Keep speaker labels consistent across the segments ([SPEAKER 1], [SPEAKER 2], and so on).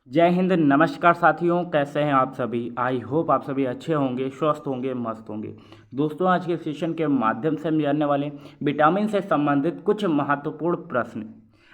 [SPEAKER 1] जय हिंद। नमस्कार साथियों, कैसे हैं आप सभी। आई होप आप सभी अच्छे होंगे, स्वस्थ होंगे, मस्त होंगे। दोस्तों, आज के सेशन के माध्यम से हम जानने वाले विटामिन से संबंधित कुछ महत्वपूर्ण प्रश्न।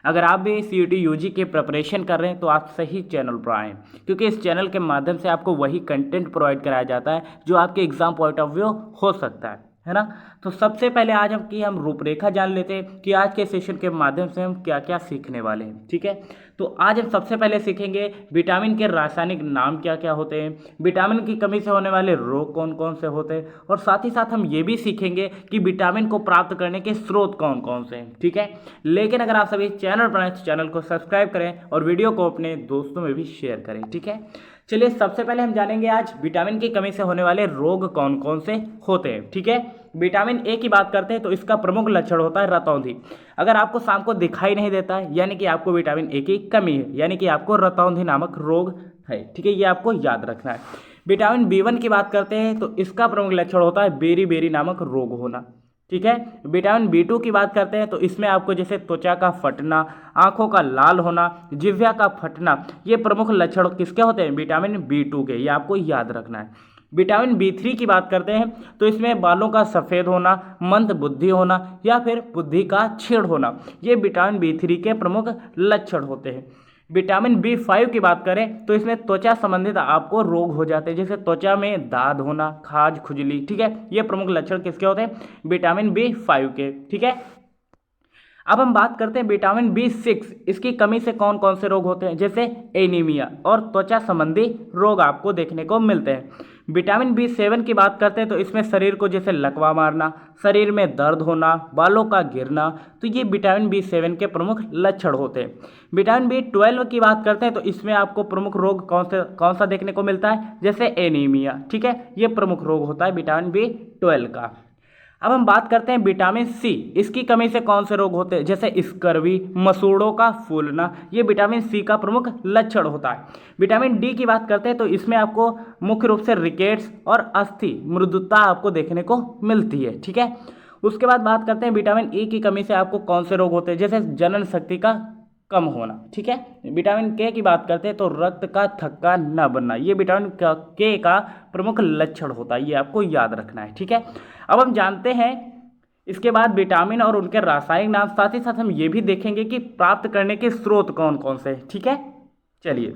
[SPEAKER 1] अगर आप भी CUT UG की प्रिपरेशन कर रहे हैं तो आप सही चैनल पर आएँ, क्योंकि इस चैनल के माध्यम से आपको वही कंटेंट प्रोवाइड कराया जाता है जो आपके एग्जाम पॉइंट ऑफ व्यू हो सकता है ना। तो सबसे पहले आज हम रूपरेखा जान लेते हैं कि आज के सेशन के माध्यम से हम क्या क्या सीखने वाले हैं। ठीक है, तो आज हम सबसे पहले सीखेंगे विटामिन के रासायनिक नाम क्या क्या होते हैं, विटामिन की कमी से होने वाले रोग कौन कौन से होते हैं, और साथ ही साथ हम ये भी सीखेंगे कि विटामिन को प्राप्त करने के स्रोत कौन कौन से हैं। ठीक है, लेकिन अगर आप सभी चैनल पर आए तो चैनल को सब्सक्राइब करें और वीडियो को अपने दोस्तों में भी शेयर करें। ठीक है, चलिए सबसे पहले हम जानेंगे आज विटामिन की कमी से होने वाले रोग कौन कौन से होते हैं। ठीक है, विटामिन ए की बात करते हैं तो इसका प्रमुख लक्षण होता है रतौंधी। अगर आपको शाम को दिखाई नहीं देता है यानी कि आपको विटामिन ए की कमी है, यानी कि आपको रतौंधी नामक रोग है। ठीक है, ये आपको याद रखना है। विटामिन B1 की बात करते हैं तो इसका प्रमुख लक्षण होता है बेरी बेरी नामक रोग होना। ठीक है, विटामिन B2 की बात करते हैं तो इसमें आपको जैसे त्वचा का फटना, आंखों का लाल होना, जिह्वा का फटना, ये प्रमुख लक्षण किसके होते हैं, विटामिन B2 के। ये आपको याद रखना है। विटामिन B3 की बात करते हैं तो इसमें बालों का सफ़ेद होना, मंद बुद्धि होना या फिर बुद्धि का क्षीण होना, ये विटामिन B3 के प्रमुख लक्षण होते हैं। विटामिन B5 की बात करें तो इसमें त्वचा संबंधित आपको रोग हो जाते हैं, जैसे त्वचा में दाद होना, खाज, खुजली। ठीक है, ये प्रमुख लक्षण किसके होते हैं, विटामिन B5 के। ठीक है, अब हम बात करते हैं विटामिन B6, इसकी कमी से कौन कौन से रोग होते हैं, जैसे एनीमिया और त्वचा संबंधी रोग आपको देखने को मिलते हैं। विटामिन B7 की बात करते हैं तो इसमें शरीर को जैसे लकवा मारना, शरीर में दर्द होना, बालों का गिरना, तो ये विटामिन B7 के प्रमुख लक्षण होते हैं। विटामिन B12 की बात करते हैं तो इसमें आपको प्रमुख रोग कौन सा देखने को मिलता है, जैसे एनीमिया। ठीक है, ये प्रमुख रोग होता है विटामिन B12 का। अब हम बात करते हैं विटामिन C, इसकी कमी से कौन से रोग होते हैं, जैसे स्कर्वी, मसूड़ों का फूलना, ये विटामिन C का प्रमुख लक्षण होता है। विटामिन D की बात करते हैं तो इसमें आपको मुख्य रूप से रिकेट्स और अस्थि मृदुता आपको देखने को मिलती है। ठीक है, उसके बाद बात करते हैं विटामिन E की कमी से आपको कौन से रोग होते हैं, जैसे जनन शक्ति का कम होना। ठीक है, विटामिन K की बात करते हैं तो रक्त का थक्का न बनना, ये विटामिन K का प्रमुख लक्षण होता है। ये आपको याद रखना है। ठीक है, अब हम जानते हैं इसके बाद विटामिन और उनके रासायनिक नाम, साथ ही साथ हम ये भी देखेंगे कि प्राप्त करने के स्रोत कौन कौन से हैं। ठीक है, चलिए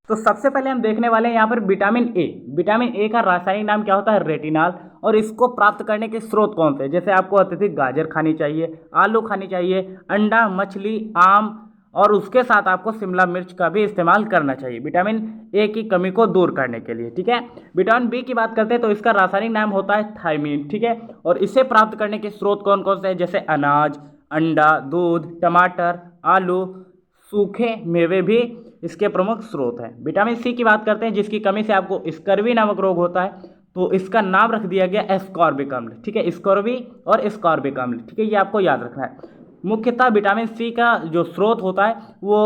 [SPEAKER 1] तो सबसे पहले हम देखने वाले हैं यहाँ पर विटामिन ए। विटामिन ए का रासायनिक नाम क्या होता है, रेटिनॉल। और इसको प्राप्त करने के स्रोत कौन से हैं, जैसे आपको अत्यधिक गाजर खानी चाहिए, आलू खानी चाहिए, अंडा, मछली, आम, और उसके साथ आपको शिमला मिर्च का भी इस्तेमाल करना चाहिए विटामिन ए की कमी को दूर करने के लिए। ठीक है, विटामिन बी की बात करते हैं तो इसका रासायनिक नाम होता है थायमीन। ठीक है, और इसे प्राप्त करने के स्रोत कौन कौन से हैं, जैसे अनाज, अंडा, दूध, टमाटर, आलू, सूखे मेवे भी इसके प्रमुख स्रोत हैं। विटामिन सी की बात करते हैं जिसकी कमी से आपको स्कर्वी नामक रोग होता है, तो इसका नाम रख दिया गया एस्कॉर्बिक अम्ल। ठीक है, स्कर्वी और एस्कॉर्बिक अम्ल। ठीक है, ये आपको याद रखना है। मुख्यतः विटामिन सी का जो स्रोत होता है वो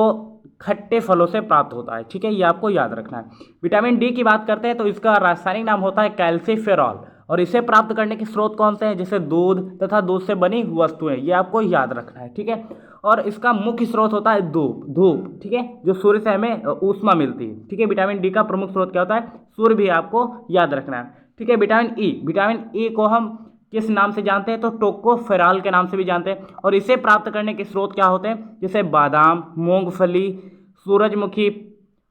[SPEAKER 1] खट्टे फलों से प्राप्त होता है। ठीक है, ये आपको याद रखना है। विटामिन डी की बात करते हैं तो इसका रासायनिक नाम होता है कैल्सीफेरॉल, और इसे प्राप्त करने के स्रोत कौन से हैं, जैसे दूध तथा दूध से बनी वस्तुएं, ये आपको याद रखना है। ठीक है, और इसका मुख्य स्रोत होता है धूप। ठीक है, जो सूर्य से हमें ऊष्मा मिलती है। ठीक है, विटामिन डी का प्रमुख स्रोत क्या होता है, सूर्य भी आपको याद रखना है। ठीक है, विटामिन ई को हम किस नाम से जानते हैं, तो टोकोफेरॉल के नाम से भी जानते हैं, और इसे प्राप्त करने के स्रोत क्या होते हैं, जैसे बादाम, मूंगफली, सूरजमुखी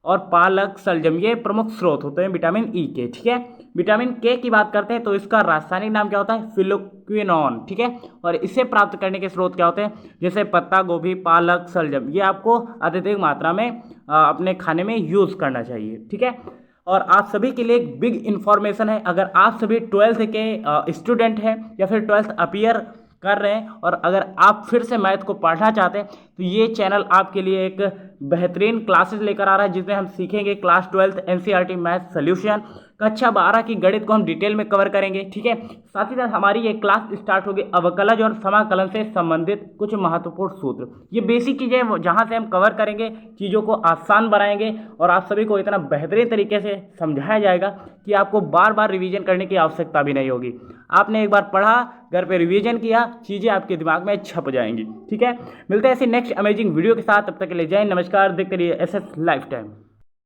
[SPEAKER 1] और पालक, सलजम, ये प्रमुख स्रोत होते हैं विटामिन ई के। ठीक है, विटामिन के की बात करते हैं तो इसका रासायनिक नाम क्या होता है, फिलोक्विनोन। ठीक है, और इसे प्राप्त करने के स्रोत क्या होते हैं, जैसे पत्ता गोभी, पालक, सलजम, ये आपको अत्यधिक मात्रा में अपने खाने में यूज़ करना चाहिए। ठीक है, और आप सभी के लिए एक बिग इन्फॉर्मेशन है, अगर आप सभी 12th के स्टूडेंट हैं या फिर 12th अपीयर कर रहे हैं और अगर आप फिर से मैथ को पढ़ना चाहते हैं तो ये चैनल आपके लिए एक बेहतरीन क्लासेस लेकर आ रहा है, जिसमें हम सीखेंगे class 12th NCERT math solution, कक्षा 12 की गणित को हम डिटेल में कवर करेंगे। ठीक है, साथ ही साथ हमारी ये क्लास स्टार्ट होगी अवकलज और समाकलन से संबंधित कुछ महत्वपूर्ण सूत्र, ये बेसिक चीज़ें जहाँ से हम कवर करेंगे, चीज़ों को आसान बनाएंगे और आप सभी को इतना बेहतरीन तरीके से समझाया जाएगा कि आपको बार बार रिवीजन करने की आवश्यकता भी नहीं होगी। आपने एक बार पढ़ा, घर पे रिवीजन किया, चीज़ें आपके दिमाग में छप जाएंगी। ठीक है, मिलते हैं ऐसी नेक्स्ट अमेजिंग वीडियो के साथ, तब तक के लिए जय, नमस्कार, देखते रहिए SS लाइफ टाइम।